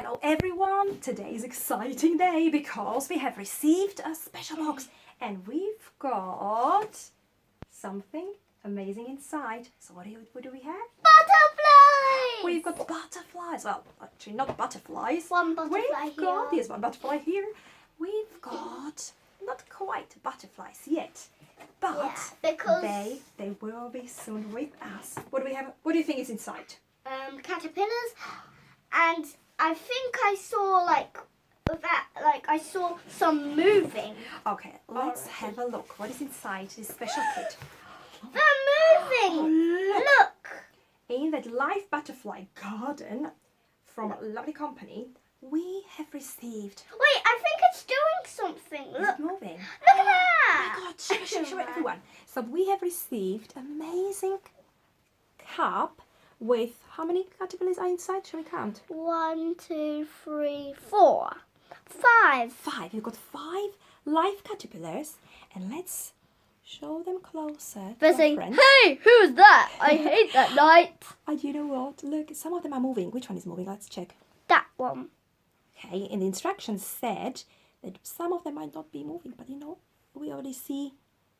Hello everyone! Today is an exciting day because we have received a special box and we've got something amazing inside. So what do we have? Butterflies! We've got butterflies. Well, actually not butterflies. One butterfly We've got, here. yes, one butterfly here. We've got not quite butterflies yet, but Yeah, because they will be soon with us. What do we have? What do you think is inside? caterpillars, and I think I saw I saw some moving. Okay, let's have a look. What is inside this special kit? They're moving. Look. In that live butterfly garden from a lovely company, we have received. Wait, I think it's doing something. Is Look. it moving? Look at Oh that. my God! Show it, everyone. So we have received amazing cup with how many caterpillars are inside? Shall we count? 1, 2, 3, 4, 5. 5. We've got 5 live caterpillars, and let's show them closer. They're to our saying, friends. "Hey, who's that? I hate that light." And you know what? Look, some of them are moving. Which one is moving? Let's check. That one. Okay, and the instructions said that some of them might not be moving, but we already see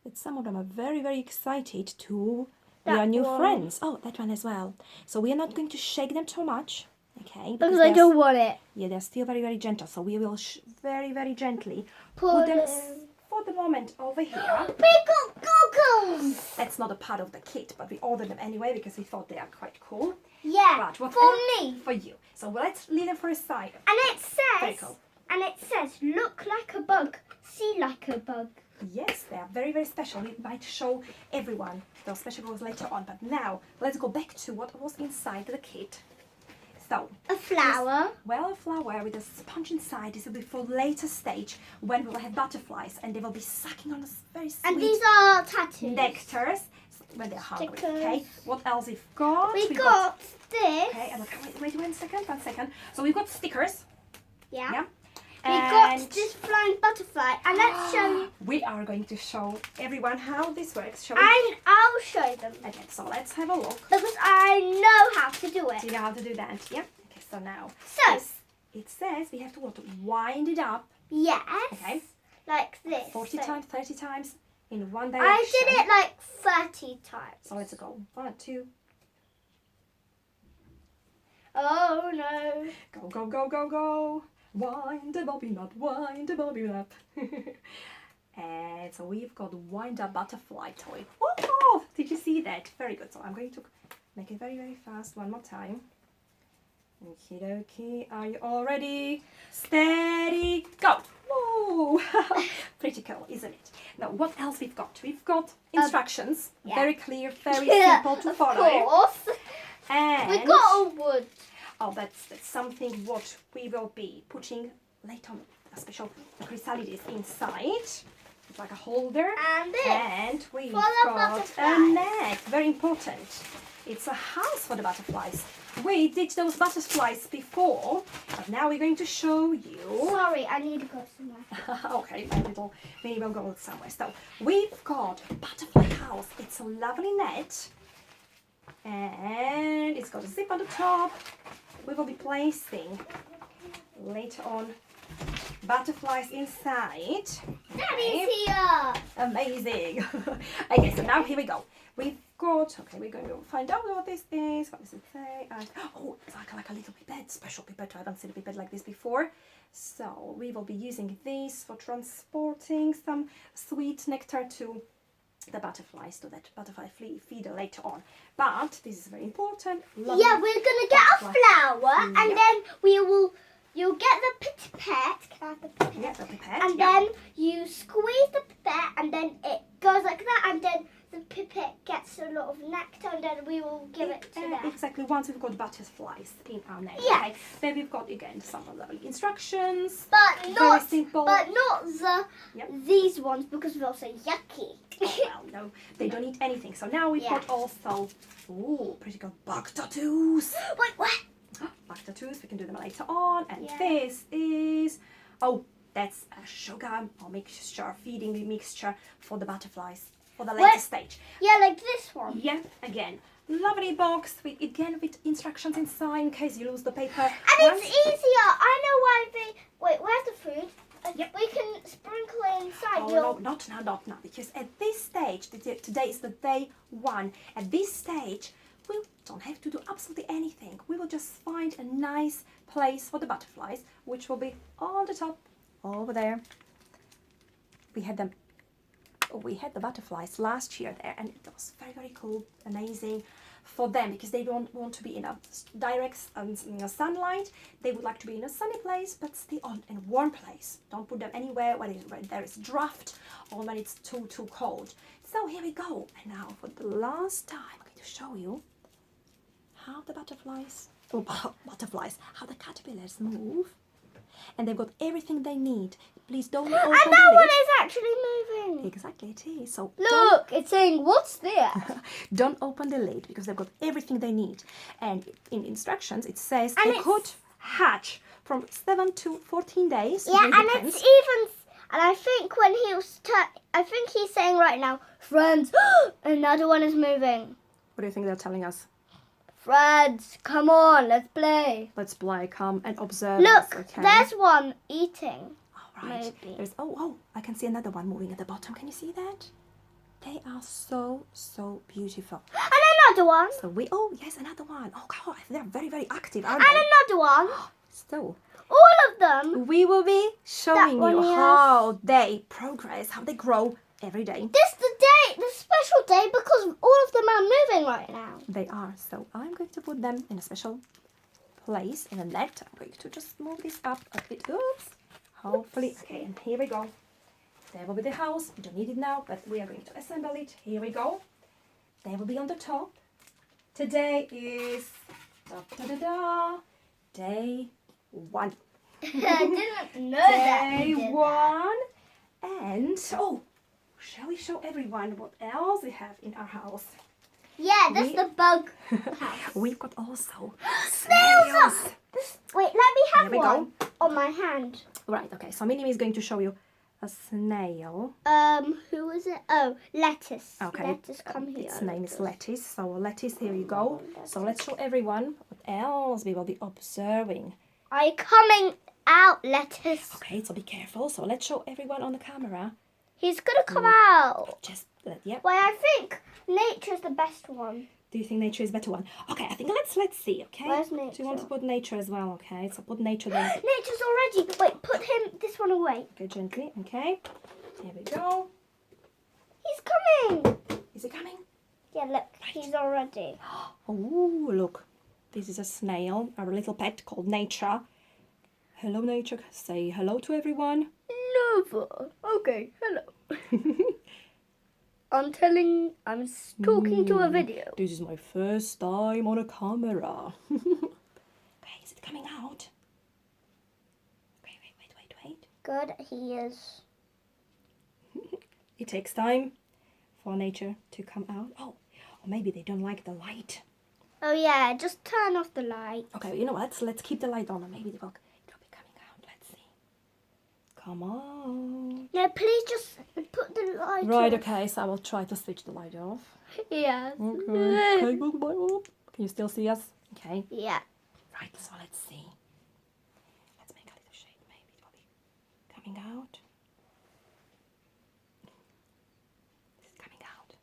that some of them are very, very excited to be our That new one. friends. Oh, that one as well. So we are not going to shake them too much, okay? Because I don't want it. Yeah, they're still very, very gentle. So we will very, very gently Put put them in. for the moment over here. We got goggles. That's not a part of the kit, but we ordered them anyway because we thought they are quite cool. Yeah, But what for me. For you. So let's leave them for a side. And it Very says, cool. look like a bug, see like a bug. Yes, they are very, very special. We might show everyone those special rules later on. But now, let's go back to what was inside the kit. So, A flower. a flower with a sponge inside. This will be for later stage when we'll have butterflies and they will be sucking on this very sweet And these are tattoos. nectars when they're hungry. Stickers. Okay, what else we've got? We We've got this. Okay, and wait 1 second. So we've got stickers. Yeah. Yeah. We And got this flying butterfly. And let's show you. we are going to show everyone how this works. Shall we? And I'll show them. Okay, so let's have a look. Because I know how to do Do it. you know how to do that? Yeah? Okay, so now. So. It says we have to wind it up. Yes. Okay. Like this. 40 So times, 30 times in one direction. I did it like 30 times. So let's go. 1, 2. Oh no. Go, go, go, go, go. Wind a bobby knot, wind a bobby knot. And so we've got wind up butterfly toy. Oh, did you see that? Very good. So I'm going to make it very, very fast one more time. Okie dokie. Are you all ready? Steady, go. Whoa. Pretty cool, isn't it? Now, what else we've got? We've got instructions. yeah. Very clear, very simple to follow. Of course. And We got a wood. oh, that's something what we will be putting later on a special chrysalidis inside. It's like a holder. And this. And we've For the got a butterflies. net. Very important. It's a house for the butterflies. We did those butterflies before, but now we're going to show you. Sorry, I need to go somewhere. Okay, my little mini will go somewhere. So we've got a butterfly house. It's a lovely net. And it's got a zip on the top. We will be placing later on butterflies inside. Daddy's here. Amazing. Okay, so now here we go. We've got, okay, we're going to find out what this is. What does it say? Oh, it's like a little pipette, special pipette. I haven't seen a pipette like this before. So we will be using this for transporting some sweet nectar to the butterflies, to that butterfly feeder later on. But this is very important. Lovely Yeah, we're gonna get a butterfly. flower, and Yeah. then you'll get the pipette. Can I have the pipette? Yeah, the pipette. And yeah. then you squeeze the pipette, and then it goes like that, and then the pipette gets a lot of nectar, and then we will give it to them. Exactly, once we've got butterflies in our net. Yeah. Okay. Then we've got again some lovely instructions. But Very not, simple. but not Yep. these ones because they'll say yucky. Oh, well, no, they don't eat anything. So now we've Yeah. got also, ooh, pretty good bug tattoos. Wait, what? Bug tattoos, we can do them later on. And Yeah. this is, oh, that's a sugar or mixture, feeding mixture for the butterflies for the later What? stage. Yeah, like this one. Yeah, again, lovely box with instructions inside in case you lose the paper. And it's easier. No, not now, because at this stage, today is the day 1. At this stage, we don't have to do absolutely anything. We will just find a nice place for the butterflies, which will be on the top, over there. We had the butterflies last year there, and it was very, very cool, amazing for them, because they don't want to be in a direct sunlight. They would like to be in a sunny place, but still in a warm place. Don't put them anywhere where there is draft or when it's too cold. So here we go. And now for the last time, I'm going to show you how the how the caterpillars move. And they've got everything they need. Please don't open And that one is actually moving. Exactly, it is. So Look, it's saying, what's there? don't open the lid, because they've got everything they need. And in instructions, it says And they could hatch from 7 to 14 days. Yeah, It and depends. it's even. And I think when he was, I think he's saying right now, friends, another one is moving. What do you think they're telling us? Friends, come on, let's play. Let's play, come and observe. Look, us, okay? there's one eating. All right. maybe. There's I can see another one moving at the bottom. Can you see that? They are so beautiful. And another one. So yes, another one. Oh God, they're very, very active, aren't And they? another one. So All of them. we will be showing one, you yes. how they progress, how they grow every day. This the special day, because all of them are moving right now. They are. So I'm going to put them in a special place in a net. I'm going to just move this up a bit. Oops. Hopefully. Okay, and here we go. There will be the house. We don't need it now, but we are going to assemble it. Here we go. They will be on the top. Today is day 1. I didn't know that. Day you did 1. And shall we show everyone what else we have in our house? Yeah, that's the bug house. We've got also Snails. snails. Wait, let me have Here we one on my hand. Right, okay, so Minnie is going to show you a snail. Who is it? Oh, lettuce. Okay, Lettuce, come here. its name is Lettuce. So Lettuce, here you go. So let's show everyone what else we will be observing. Are you coming out, Lettuce? Okay, so be careful. So let's show everyone on the camera. He's gonna come out. Just, yeah. Well, I think nature's the best one. Do you think nature is a better one? Okay, I think let's see, okay? Where's Do you want nature? to put nature as well, okay? So put nature there. Nature's already. Wait, put this one away. Okay, gently, okay? Here we go. He's coming. Is it coming? Yeah, look, he's already. Oh, look. This is a snail, our little pet called Nature. Hello, Nature. Say hello to everyone. Never. Okay, hello. I'm talking to a video. This is my first time on a camera. Okay, is it coming out? Okay, wait. Good, he is. It takes time for Nature to come out. Oh, or maybe they don't like the light. Oh yeah, just turn off the light. Okay, you know what? Let's keep the light on, and maybe it will be coming out. Let's see. Come on. No, please just put the light Right, off. okay, so I will try to switch the light off. Yes. Okay, put the light off. Can you still see us? Okay. Yeah. Right, so let's see. Let's make a little shade. Maybe it will be coming out. Is it coming out?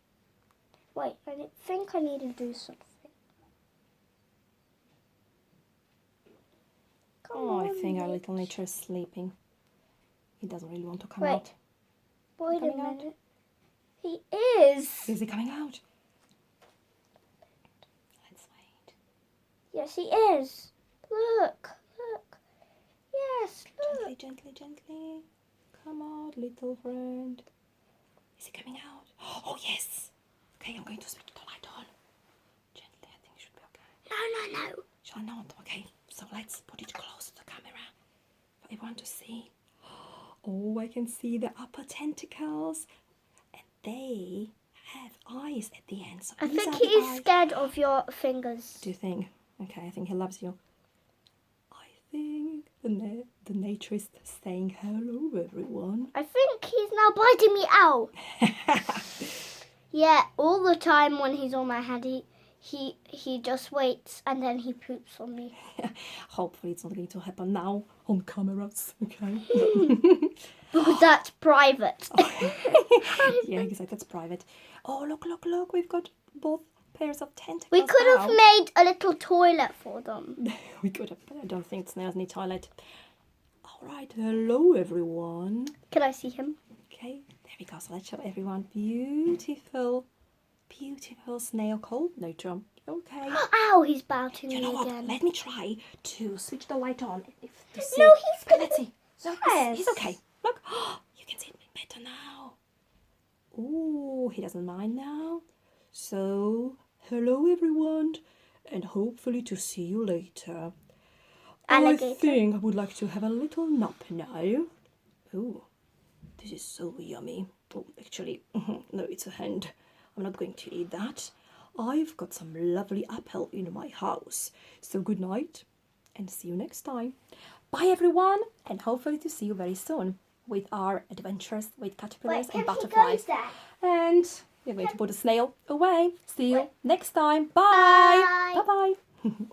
Wait, I think I need to do something. Come Oh, I on, think our Mitch. little Nature is sleeping. He doesn't really want to come Wait. out. Wait a coming out? minute. He is. Is he coming out? Let's wait. Yes, he is. Look. Yes, look. Gently. Come out, little friend. Is he coming out? Oh, yes. Okay, I'm going to switch the light on. Gently, I think it should be okay. No. Shall I not? Okay, so let's put it close to the camera for everyone to see. Oh, I can see the upper tentacles. And they have eyes at the end. So I these think are the he's eyes. scared of your fingers. Do you think? Okay, I think he loves you. I think the Nature is saying hello, everyone. I think he's now biting me out. Yeah, all the time when he's on my hand, he just waits and then he poops on me. Hopefully it's not going to happen now on cameras, okay? Because that's private. Yeah, exactly, that's private. Oh, look, we've got both pairs of tentacles. We could have now. made a little toilet for them. We could have, but I don't think snails need toilet. All right, hello everyone. Can I see him? Okay, there we go. So let's show everyone beautiful snail coordinator. Okay. Ow, he's bouting You know me what? again. Let me try to switch the light on. To see. No, he's Okay, gonna let's see. No, Yes. he's okay. Look, you can see it better now. Oh, he doesn't mind now. So, hello everyone, and hopefully to see you later. Alligator. I think I would like to have a little nap now. Oh, this is so yummy. Oh, actually, no, it's a hand. I'm not going to eat that. I've got some lovely apple in my house. So good night and see you next time. Bye everyone, and hopefully to see you very soon with our adventures with caterpillars Wait, and can he butterflies. go there? And we're going to put the snail away. See you next time. Bye. Bye. Bye-bye.